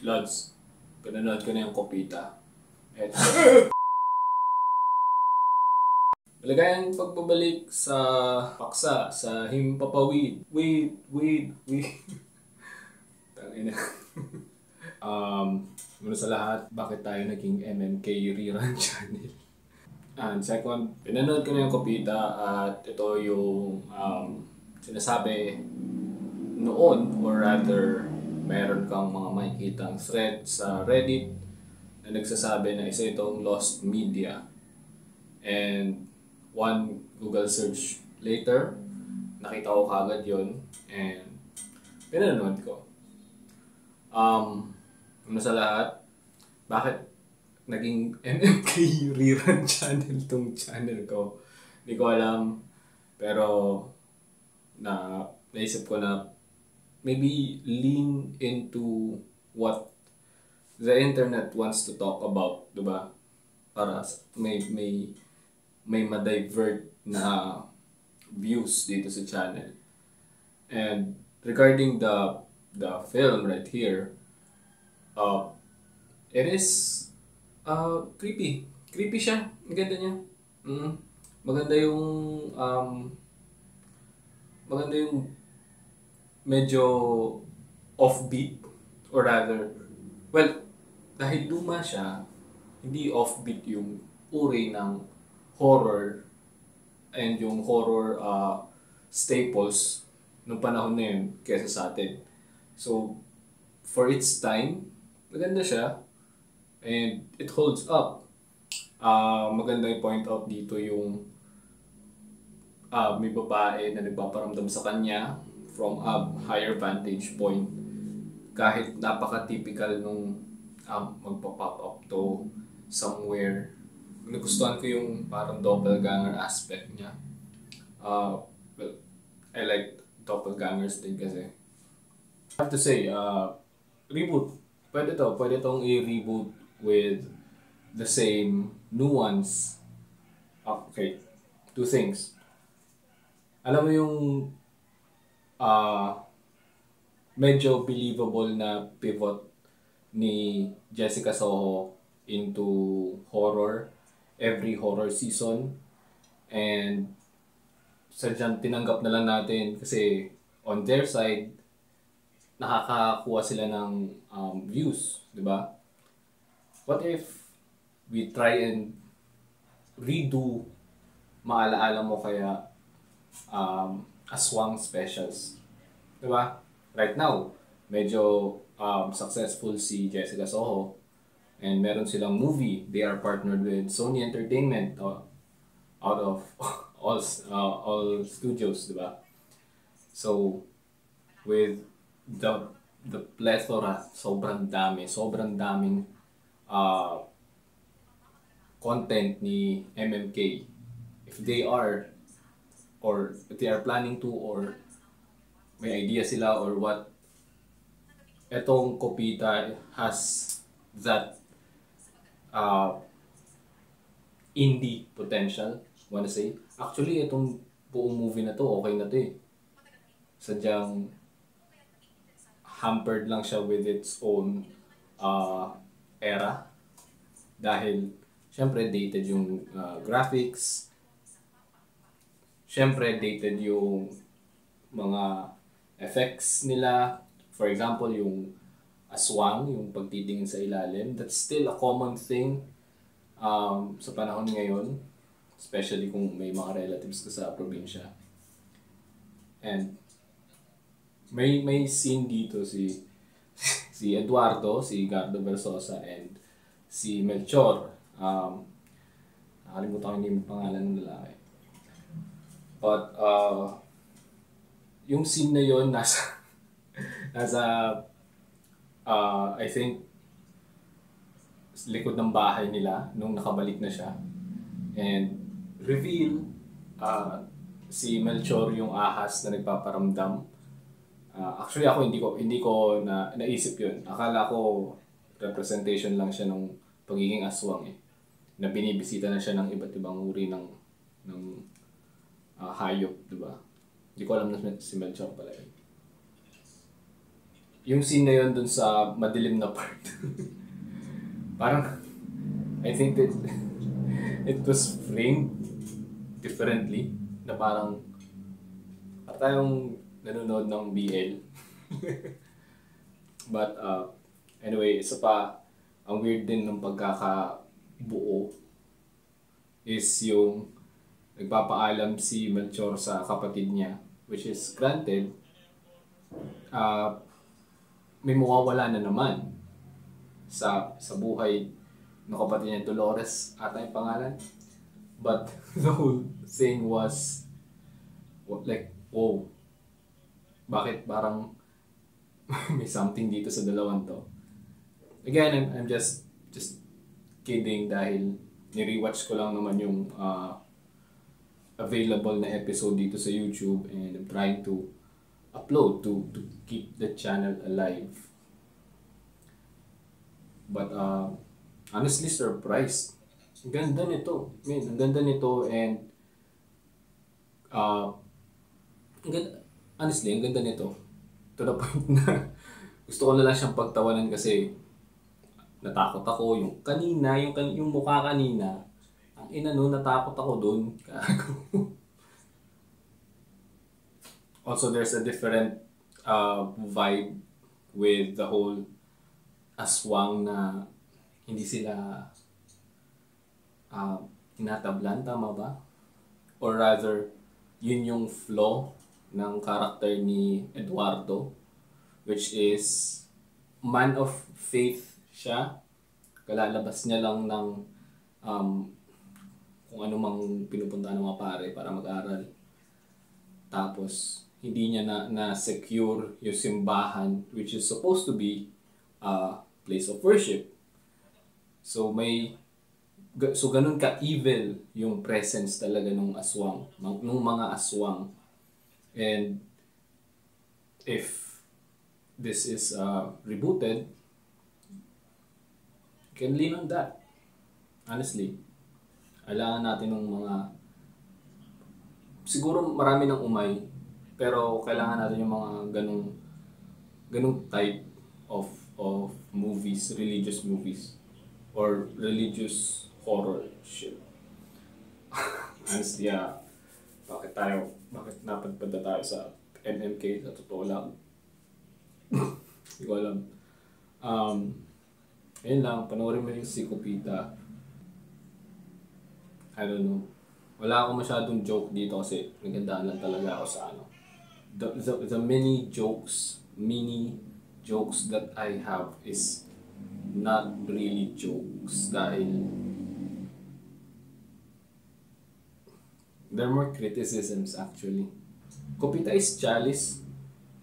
Lods, pinanood ko na yung Kopita. At maligayang pagbabalik sa paksa, sa himpapawid. Weed. Tangina. Muna sa lahat, bakit tayo naging MMK Rerun Channel? And second, pinanood ko na yung Kopita at ito yung sinasabi noon, or rather, meron kang mga makikitang thread sa Reddit na nagsasabi na isa itong lost media. And one Google search later, nakita ko kagad yun and pinanood ko. Una sa lahat, bakit naging MMK Rerun Channel tong channel ko? Hindi ko alam, pero naisip ko na maybe lean into what the internet wants to talk about, diba? Para may ma-divert na views dito sa channel. And regarding the film right here, it is creepy. Creepy siya. Ang ganda niya. Maganda yung medyo offbeat, or rather, well, dahil luma siya, hindi offbeat yung uri ng horror and yung horror staples nung panahon na yun kesa sa atin. So, for its time, maganda siya and it holds up. Maganda yung point out dito yung may babae na nagpaparamdam sa kanya from a higher vantage point, kahit napaka-typical nung magpa-pop up to somewhere. Nagustuhan ko yung parang doppelganger aspect niya. Well, I like doppelgangers din kasi. I have to say, reboot. Pwede tong i-reboot with the same nuance. Okay, two things. Alam mo yung medyo believable na pivot ni Jessica Soho into horror every horror season, and sadyang tinanggap na lang natin kasi on their side nakakakuha sila ng views, di ba? What if we try and redo, maalaala mo kaya aswang specials, di ba? Right now, medyo successful si Jessica Soho and meron silang movie. They are partnered with Sony Entertainment out of all studios, di ba? So, with the plethora, sobrang daming content ni MMK. If they are planning to, or may idea sila or what, etong Kopita has that indie potential, wanna say. Actually, itong buong movie na to, okay na to eh. Sadyang hampered lang siya with its own era. Dahil, syempre, dated yung graphics. Syempre, dated yung mga effects nila. For example, yung aswang, yung pagtitingin sa ilalim. That's still a common thing sa panahon ngayon. Especially kung may mga relatives ka sa probinsya. And may scene dito si Eduardo, si Gardo Versosa, and si Melchor. Nakalimutan ko yung pangalan ng lalaki. But yung scene na yun nasa I think likod ng bahay nila nung nakabalik na siya, and reveal si Melchor yung ahas na nagpaparamdam. Actually ako hindi ko naisip yun. Akala ko representation lang siya ng pagiging aswang eh, na binibisita na siya ng iba't ibang uri ng hayop, di ba? Hindi ko alam na si Melchor pala yun. yung scene na yun dun sa madilim na part. Parang, I think that it was framed differently. Na parang tayong nanonood ng BL. But anyway, isa pa, ang weird din ng pagkakabuo is yung nagpapaalam si Melchor sa kapatid niya, which is granted, uh, may mawawala na naman sa buhay ng kapatid niya, Dolores ata yung pangalan. But the whole thing was like, oh, bakit parang may something dito sa dalawang to. Again, I'm just kidding dahil ni-rewatch ko lang naman yung available na episode dito sa YouTube, and I'm trying to upload to keep the channel alive. But honestly surprised. Ang ganda nito. Man, ang ganda nito, and honestly, ang ganda nito. To the point na gusto ko na lang siyang pagtawanan kasi natakot ako. Yung kanina, yung mukha kanina, ang natakot ako doon. Also, there's a different vibe with the whole aswang na hindi sila tinatablan, tama ba? Or rather, yun yung flaw ng character ni Eduardo, which is man of faith siya. Kalalabas niya lang ng kung ano mang pinupunta ng mga pare para mag-aral. Tapos, hindi niya na secure yung simbahan, which is supposed to be a place of worship. So ganun ka-evil yung presence talaga ng aswang, ng mga aswang. And if this is rebooted, you can lean on that. Honestly, kailangan natin ng mga, siguro marami ng umay, pero kailangan natin yung mga ganung type of movies, religious movies, or religious horror shit. Honestly, bakit napadpad na tayo sa MMK, sa totoo lang. Hindi ko alam. Ayun lang, panoorin mo yung si Copita. I don't know. Wala akong masyadong joke dito kasi nagandaan lang talaga ako sa ano. The mini jokes that I have is not really jokes dahil there are more criticisms actually. Copita is Chalice.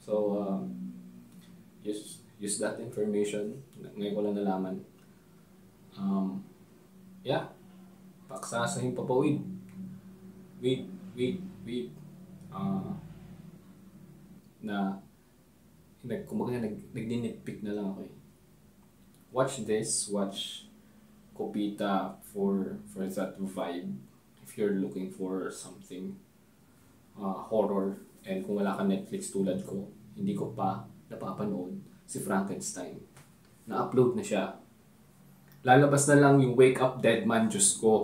So, use that information. Ngayon ko lang nalaman. Yeah. Paksa sa yung papawid. Wait. Kumbaga nag-nitpick na lang ako eh. Watch Copita for that vibe. If you're looking for something horror, and kung wala ka Netflix tulad ko, hindi ko pa napapanood si Frankenstein. Na-upload na siya. Lalabas na lang yung Wake Up Dead Man, Diyos ko.